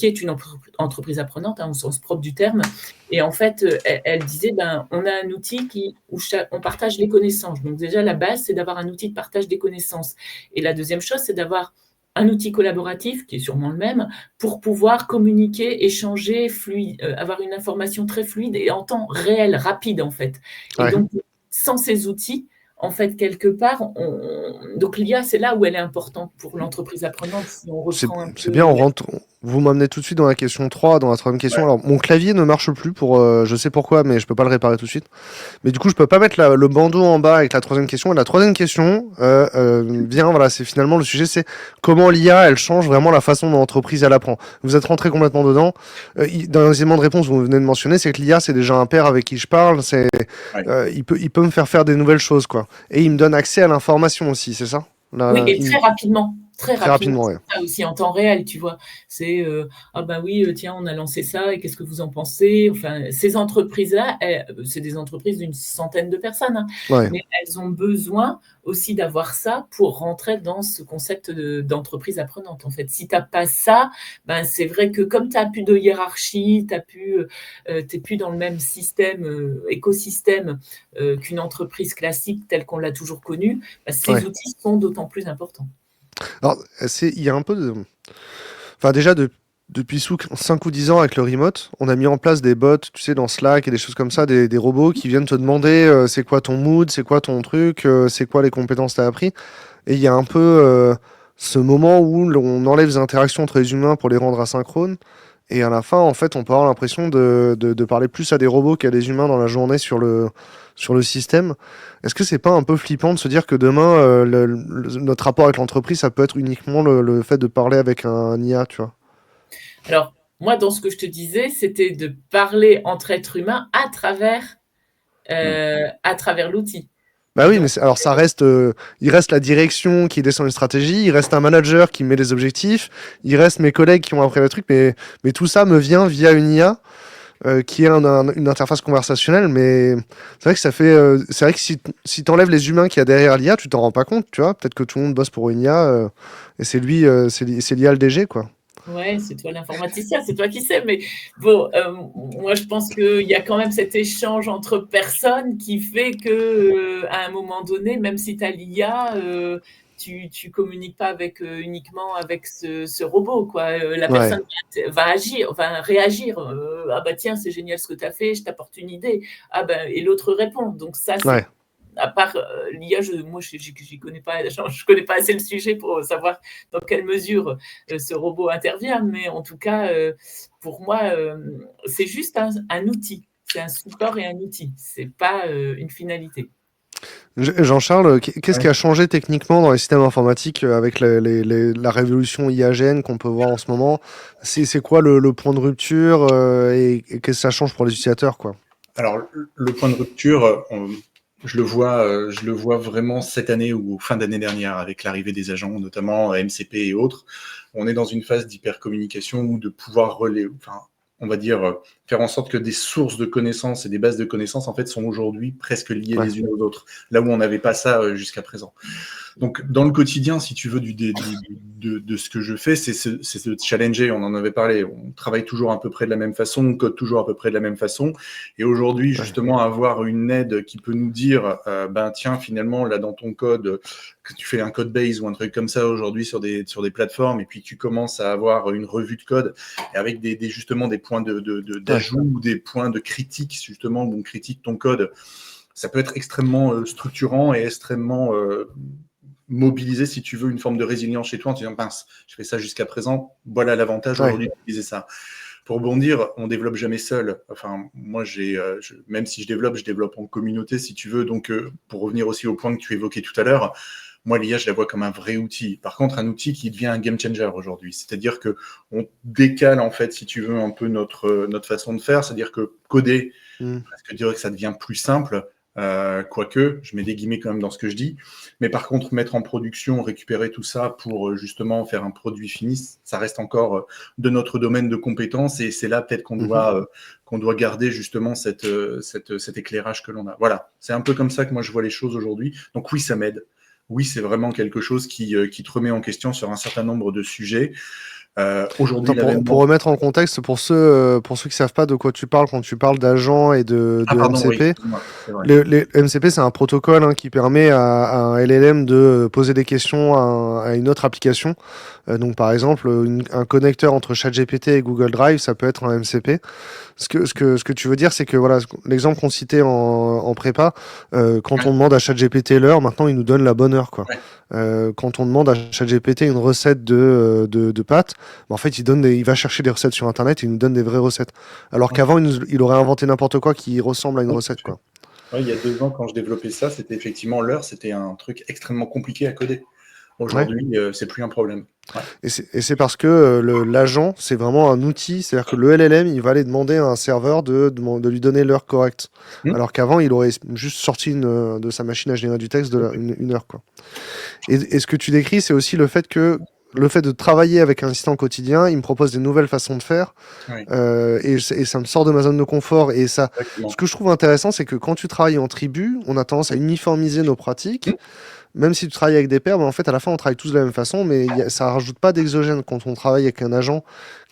est une entreprise apprenante, au sens propre du terme. Et en fait, elle disait, on a un outil où on partage les connaissances. Donc déjà, la base, c'est d'avoir un outil de partage des connaissances. Et la deuxième chose, c'est d'avoir un outil collaboratif, qui est sûrement le même, pour pouvoir communiquer, échanger, avoir une information très fluide et en temps réel, rapide en fait. Et donc, sans ces outils, en fait, quelque part, donc l'IA, c'est là où elle est importante pour l'entreprise apprenante. Si on reprend c'est bien, vous m'amenez tout de suite dans la question 3, dans la troisième question. Ouais. Alors, mon clavier ne marche plus je sais pourquoi, mais je peux pas le réparer tout de suite. Mais du coup, je peux pas mettre le bandeau en bas avec la troisième question. Et la troisième question voilà, c'est finalement le sujet, c'est comment l'IA, elle change vraiment la façon dont l'entreprise, elle apprend. Vous êtes rentré complètement dedans. Dans les éléments de réponse, vous venez de mentionner, c'est que l'IA, c'est déjà un père avec qui je parle. Il peut me faire des nouvelles choses, quoi. Et il me donne accès à l'information aussi, c'est ça? Oui, et très rapidement. Très rapidement, ouais. Ça aussi en temps réel, tu vois. C'est tiens, on a lancé ça et qu'est-ce que vous en pensez? Enfin, ces entreprises-là, c'est des entreprises d'une centaine de personnes, hein, mais elles ont besoin aussi d'avoir ça pour rentrer dans ce concept d'entreprise apprenante. En fait, si tu n'as pas ça, c'est vrai que comme tu n'as plus de hiérarchie, tu n'es plus dans le même système, écosystème qu'une entreprise classique telle qu'on l'a toujours connue, ces outils sont d'autant plus importants. Alors, il y a un peu de... Enfin, déjà, Depuis 5 ou 10 ans avec le remote, on a mis en place des bots, tu sais, dans Slack et des choses comme ça, des robots qui viennent te demander c'est quoi ton mood, c'est quoi ton truc, c'est quoi les compétences que tu as appris. Et il y a un peu ce moment où on enlève les interactions entre les humains pour les rendre asynchrones. Et à la fin, en fait, on peut avoir l'impression de parler plus à des robots qu'à des humains dans la journée sur le système. Est-ce que c'est pas un peu flippant de se dire que demain, notre rapport avec l'entreprise, ça peut être uniquement le fait de parler avec un IA, tu vois? Alors, moi, dans ce que je te disais, c'était de parler entre êtres humains Mm. à travers l'outil. Bah oui, mais Donc, alors ça reste, il reste la direction qui descend une stratégie, il reste un manager qui met les objectifs, il reste mes collègues qui ont appris le truc, mais tout ça me vient via une IA qui est une interface conversationnelle. Mais c'est vrai que c'est vrai que si t'enlèves les humains qu'il y a derrière l'IA, tu t'en rends pas compte, tu vois. Peut-être que tout le monde bosse pour une IA et c'est lui, c'est l'IA le DG, quoi. ouais, c'est toi l'informaticien, c'est toi qui sais. Mais bon, moi, je pense qu'il y a quand même cet échange entre personnes qui fait que, à un moment donné, même si tu as l'IA, tu communiques pas uniquement avec ce robot, quoi. La Ouais, personne va agir, va réagir. Ah bah tiens, c'est génial ce que tu as fait, je t'apporte une idée. Ah bah, et l'autre répond. Donc ça, ouais. c'est à part l'IA, moi, j'y connais pas, je connais pas assez le sujet pour savoir dans quelle mesure ce robot intervient, mais en tout cas, pour moi, c'est juste un outil. C'est un support et un outil. C'est pas une finalité. Jean-Charles, qu'est-ce qui Ouais. a changé techniquement dans les systèmes informatiques avec la révolution IAGN qu'on peut voir en ce moment? C'est quoi le point de rupture et qu'est-ce que ça change pour les utilisateurs, quoi? Alors, le point de rupture, je le vois vraiment cette année ou fin d'année dernière avec l'arrivée des agents, notamment MCP et autres. On est dans une phase d'hypercommunication ou de pouvoir relayer, enfin, on va dire, faire en sorte que des sources de connaissances et des bases de connaissances, en fait, sont aujourd'hui presque liées Ouais, les unes aux autres, là où on n'avait pas ça jusqu'à présent. Donc, dans le quotidien, si tu veux, de ce que je fais, c'est se challenger. On en avait parlé. On travaille toujours à peu près de la même façon, on code toujours à peu près de la même façon. Et aujourd'hui, ouais. justement, avoir une aide qui peut nous dire, ben tiens, finalement, là, dans ton code, que tu fais un code base ou un truc comme ça aujourd'hui sur des plateformes, et puis tu commences à avoir une revue de code et avec justement des points Ouais. d'ajout ou des points de critique, justement, où on critique ton code. Ça peut être extrêmement structurant et extrêmement mobiliser, si tu veux, une forme de résilience chez toi en te disant, mince, je fais ça jusqu'à présent, voilà l'avantage Ouais. aujourd'hui d'utiliser ça. Pour bondir, on développe jamais seul. Enfin, moi, même si je développe en communauté, si tu veux. Donc, pour revenir aussi au point que tu évoquais tout à l'heure, moi, l'IA, je la vois comme un vrai outil. Par contre, un outil qui devient un game changer aujourd'hui. C'est-à-dire que on décale, en fait, si tu veux, un peu notre façon de faire. C'est-à-dire que coder, Hmm. presque dire que ça devient plus simple, quoique, je mets des guillemets quand même dans ce que je dis. Mais par contre, mettre en production, récupérer tout ça pour justement faire un produit fini, ça reste encore de notre domaine de compétences et c'est là peut-être Mhm. qu'on doit garder justement cet éclairage que l'on a. Voilà, c'est un peu comme ça que moi je vois les choses aujourd'hui. Donc oui, ça m'aide. Oui, c'est vraiment quelque chose qui te remet en question sur un certain nombre de sujets. Aujourd'hui, Attends, pour l'avènement... remettre en contexte, pour ceux qui savent pas de quoi tu parles quand tu parles d'agents et Ah de pardon, oui, MCP, excuse-moi, c'est vrai. les MCP, c'est un protocole qui permet à un LLM de poser des questions à une autre application. Donc, par exemple, un connecteur entre ChatGPT et Google Drive, ça peut être un MCP. Ce que tu veux dire, c'est que voilà, l'exemple qu'on citait en prépa, quand Ouais, on demande à ChatGPT l'heure, maintenant il nous donne la bonne heure, quoi. ouais. Quand on demande à ChatGPT une recette de pâtes, bah, en fait, il va chercher des recettes sur Internet et il nous donne des vraies recettes. Alors Ouais. qu'avant, il aurait inventé n'importe quoi qui ressemble à une Ouais, tout recette, à fait. quoi. Ouais, il y a 2 ans, quand je développais ça, c'était effectivement l'heure, c'était un truc extrêmement compliqué à coder. Ouais. Aujourd'hui, c'est plus un problème. Ouais. Et c'est parce que l'agent, c'est vraiment un outil. C'est-à-dire que le LLM, il va aller demander à un serveur de lui donner l'heure correcte. Mmh, Alors qu'avant, il aurait juste sorti de sa machine à générer du texte tout à fait. une heure, quoi. Et ce que tu décris, c'est aussi le fait de travailler avec un assistant au quotidien, il me propose des nouvelles façons de faire, Oui, et ça me sort de ma zone de confort. Et ça, ce exactement. que je trouve intéressant, c'est que quand tu travailles en tribu, on a tendance à uniformiser nos pratiques. Mmh, Même si tu travailles avec des pairs, en fait, à la fin, on travaille tous de la même façon, mais ça rajoute pas d'exogène. Quand on travaille avec un agent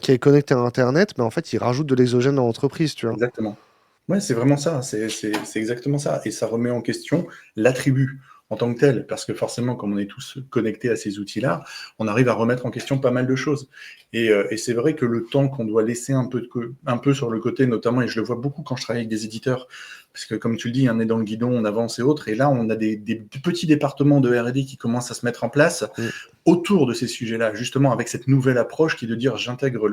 qui est connecté à Internet, en fait, il rajoute de l'exogène dans l'entreprise, tu vois. exactement. Ouais, c'est vraiment ça, c'est exactement ça et ça remet en question l'attribut. en tant que tel, parce que forcément, comme on est tous connectés à ces outils-là, on arrive à remettre en question pas mal de choses. Et c'est vrai que le temps qu'on doit laisser un peu sur le côté, notamment, et je le vois beaucoup quand je travaille avec des éditeurs, parce que comme tu le dis, on est dans le guidon, on avance et autres, et là, on a des petits départements de R&D qui commencent à se mettre en place autour de ces sujets-là, justement avec cette nouvelle approche qui est de dire j'intègre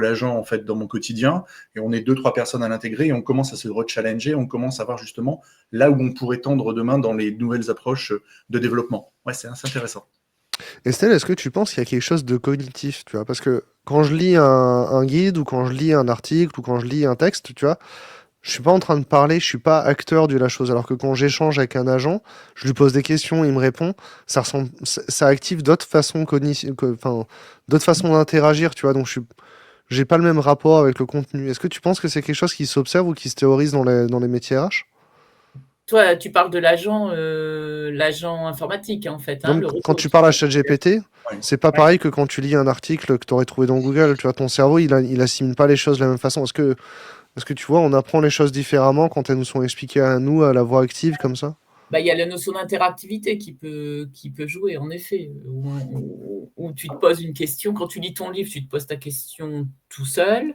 l'agent en fait dans mon quotidien, et on est 2-3 personnes à l'intégrer, et on commence à se rechallenger, on commence à voir justement là où on pourrait tendre demain dans les nouvelles approches de développement. Ouais, c'est assez intéressant. Estelle, est-ce que tu penses qu'il y a quelque chose de cognitif, tu vois? Parce que quand je lis un guide ou quand je lis un article ou quand je lis un texte, tu vois, je suis pas en train de parler, je suis pas acteur de la chose. Alors que quand j'échange avec un agent, je lui pose des questions, il me répond, ça active d'autres façons enfin, d'autres façons d'interagir, tu vois. Donc j'ai pas le même rapport avec le contenu. Est-ce que tu penses que c'est quelque chose qui s'observe ou qui se théorise dans les métiers RH? Toi, tu parles de l'agent informatique, en fait, hein, Donc, le quand robot. tu parles à ChatGPT, Ouais. c'est pas pareil que quand tu lis un article que tu aurais trouvé dans Google. Tu vois, ton cerveau, il assimile pas les choses de la même façon. Est-ce que tu vois, on apprend les choses différemment quand elles nous sont expliquées à nous, à la voix active, comme ça? Bah, il y a la notion d'interactivité qui peut jouer, en effet, où tu te poses une question. Quand tu lis ton livre, tu te poses ta question tout seul,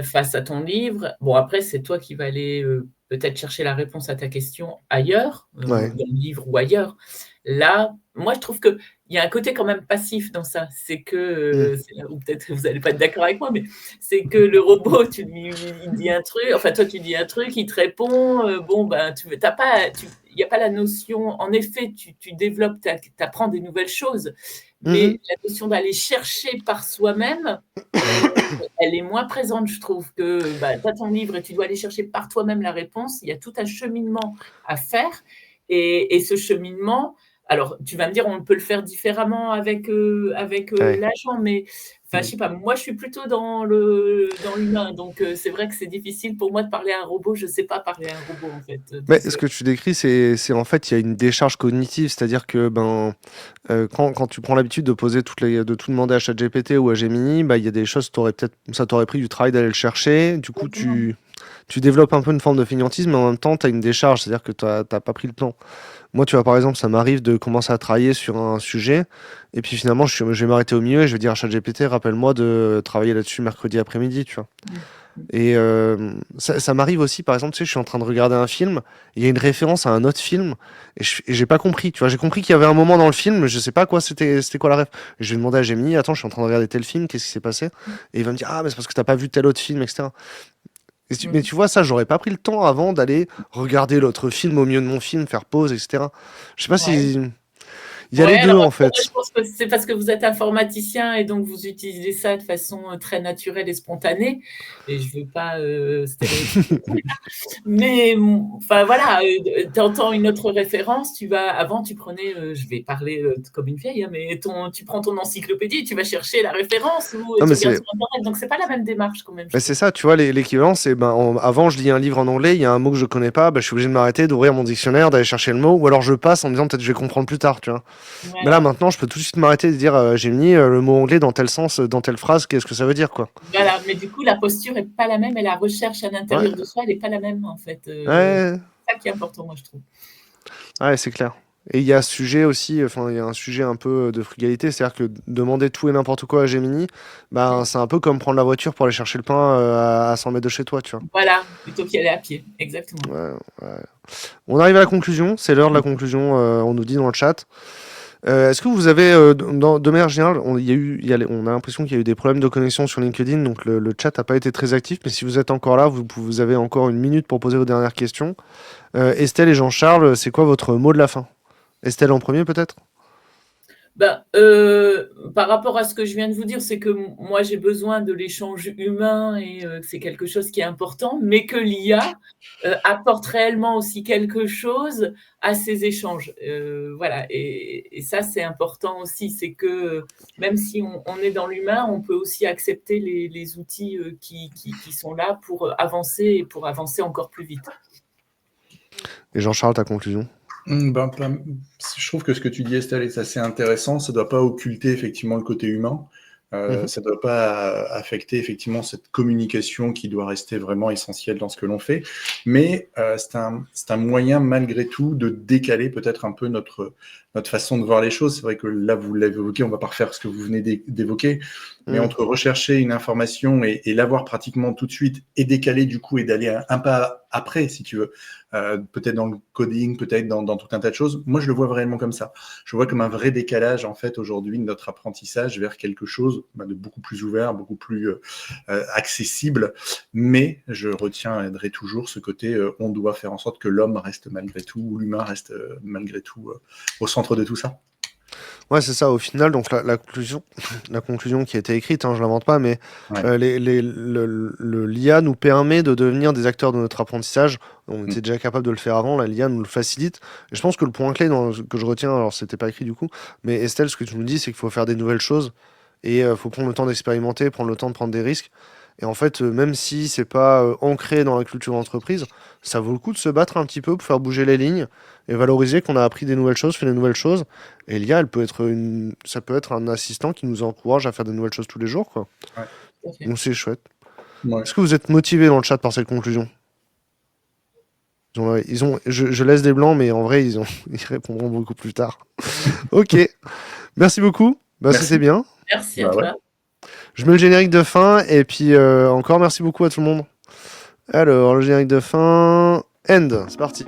face à ton livre. Bon, après, c'est toi qui vas aller peut-être chercher la réponse à ta question ailleurs, Ouais. dans le livre ou ailleurs. Là, moi, je trouve qu'il y a un côté quand même passif dans ça. C'est que, ou peut-être que vous n'allez pas être d'accord avec moi, mais c'est que le robot, il dit un truc, enfin, toi, tu dis un truc, il te répond, bon, ben, il n'y a pas la notion, en effet, tu développes, tu apprends des nouvelles choses, Mhm. mais la notion d'aller chercher par soi-même, elle est moins présente, je trouve, que bah, tu as ton livre et tu dois aller chercher par toi-même la réponse. Il y a tout un cheminement à faire. Et ce cheminement, alors tu vas me dire, on peut le faire différemment avec Ouais. l'agent, mais enfin, je sais pas, moi je suis plutôt dans l'humain, donc c'est vrai que c'est difficile pour moi de parler à un robot. Je sais pas parler à un robot en fait. Mais Donc, ce que tu décris, c'est en fait, il y a une décharge cognitive, c'est-à-dire que quand tu prends l'habitude de de tout demander à ChatGPT ou à Gemini, bah, il y a des choses, ça t'aurait pris du travail d'aller le chercher. Du coup, tu développes un peu une forme de fainéantisme, mais en même temps, tu as une décharge, c'est-à-dire que t'as pas pris le temps. Moi, tu vois, par exemple, ça m'arrive de commencer à travailler sur un sujet, et puis finalement, je vais m'arrêter au milieu et je vais dire à ChatGPT, rappelle-moi de travailler là-dessus mercredi après-midi, tu vois. Et ça m'arrive aussi, par exemple, tu sais, je suis en train de regarder un film, il y a une référence à un autre film, et j'ai pas compris, tu vois. J'ai compris qu'il y avait un moment dans le film, mais je sais pas c'était quoi la ref. Et je vais demander à Gemini, attends, je suis en train de regarder tel film, qu'est-ce qui s'est passé? Et il va me dire, ah, mais c'est parce que t'as pas vu tel autre film, etc. Mais tu vois, ça, j'aurais pas pris le temps avant d'aller regarder l'autre film au milieu de mon film, faire pause, etc. Je sais pas ouais. si. Il y a Ouais, les deux, alors en moi, fait. je pense que c'est parce que vous êtes informaticien et donc vous utilisez ça de façon très naturelle et spontanée. Et je veux pas stéréotyper. Mais enfin voilà, tu entends une autre référence, avant tu prenais, je vais parler comme une vieille, hein, mais tu prends ton encyclopédie, tu vas chercher la référence ou Non, tu mais regardes c'est. sur Internet. Donc c'est pas la même démarche quand même, je Mais trouve. c'est ça, tu vois, l'équivalent, c'est avant, je lis un livre en anglais, il y a un mot que je connais pas, bah, je suis obligé de m'arrêter, d'ouvrir mon dictionnaire, d'aller chercher le mot, ou alors je passe en me disant peut-être je vais comprendre plus tard, tu vois. Mais là, Voilà. maintenant, je peux tout de suite m'arrêter et dire j'ai mis le mot anglais dans tel sens, dans telle phrase, qu'est-ce que ça veut dire, quoi. Voilà. Mais du coup, la posture est pas la même et la recherche à Ouais, l'intérieur de soi, elle est pas la même en fait. ouais, C'est ça qui est important, moi, je trouve. ouais, c'est clair. Et il y a ce sujet aussi, enfin, il y a un sujet un peu de frugalité, c'est-à-dire que demander tout et n'importe quoi à Gemini, ben, c'est un peu comme prendre la voiture pour aller chercher le pain à 100 mètres de chez toi, tu vois. Voilà, plutôt qu'y aller à pied, exactement. Ouais, ouais. On arrive à la conclusion, c'est l'heure de la conclusion, on nous dit dans le chat. Est-ce que vous avez, de manière générale, on a l'impression qu'il y a eu des problèmes de connexion sur LinkedIn, donc le chat n'a pas été très actif, mais si vous êtes encore là, vous avez encore une minute pour poser vos dernières questions. Estelle et Jean-Charles, c'est quoi votre mot de la fin? Estelle en premier peut-être? Ben, par rapport à ce que je viens de vous dire, c'est que moi j'ai besoin de l'échange humain et c'est quelque chose qui est important, mais que l'IA apporte réellement aussi quelque chose à ces échanges. Voilà, et ça c'est important aussi, c'est que même si on est dans l'humain, on peut aussi accepter les outils qui sont là pour avancer et pour avancer encore plus vite. Et Jean-Charles, ta conclusion? Je trouve que ce que tu dis, Estelle, est assez intéressant. Ça ne doit pas occulter effectivement le côté humain. Ça ne doit pas affecter effectivement cette communication qui doit rester vraiment essentielle dans ce que l'on fait. Mais c'est un moyen malgré tout de décaler peut-être un peu notre façon de voir les choses. C'est vrai que là, vous l'avez évoqué, on ne va pas refaire ce que vous venez d'évoquer, mais entre rechercher une information et l'avoir pratiquement tout de suite et décaler du coup et d'aller un pas après, si tu veux, peut-être dans le coding, peut-être dans tout un tas de choses. Moi, je le vois vraiment comme ça. Je vois comme un vrai décalage, en fait, aujourd'hui, de notre apprentissage vers quelque chose de beaucoup plus ouvert, beaucoup plus accessible. Mais je retiendrai toujours ce côté, on doit faire en sorte que l'homme reste malgré tout, ou l'humain reste malgré tout au centre de tout ça. Ouais, c'est ça. Au final, donc la conclusion qui a été écrite, hein, je l'invente pas, mais Ouais. l'IA nous permet de devenir des acteurs de notre apprentissage. On était déjà capable de le faire avant, là, l'IA nous le facilite. Et je pense que le point clé que je retiens, alors c'était pas écrit du coup, mais Estelle, ce que tu nous dis, c'est qu'il faut faire des nouvelles choses et faut prendre le temps d'expérimenter, prendre le temps de prendre des risques. Et en fait, même si c'est pas ancré dans la culture d'entreprise, ça vaut le coup de se battre un petit peu pour faire bouger les lignes et valoriser qu'on a appris des nouvelles choses, fait des nouvelles choses. Et l'IA, ça peut être un assistant qui nous encourage à faire des nouvelles choses tous les jours, quoi. Ouais. Donc c'est chouette. Ouais. Est-ce que vous êtes motivé dans le chat par cette conclusion? Je laisse des blancs, mais en vrai, ils répondront beaucoup plus tard. Ok. Merci beaucoup. Merci. C'était bien. Merci à toi. Je mets le générique de fin et puis encore merci beaucoup à tout le monde. Alors, le générique de fin. End. C'est parti.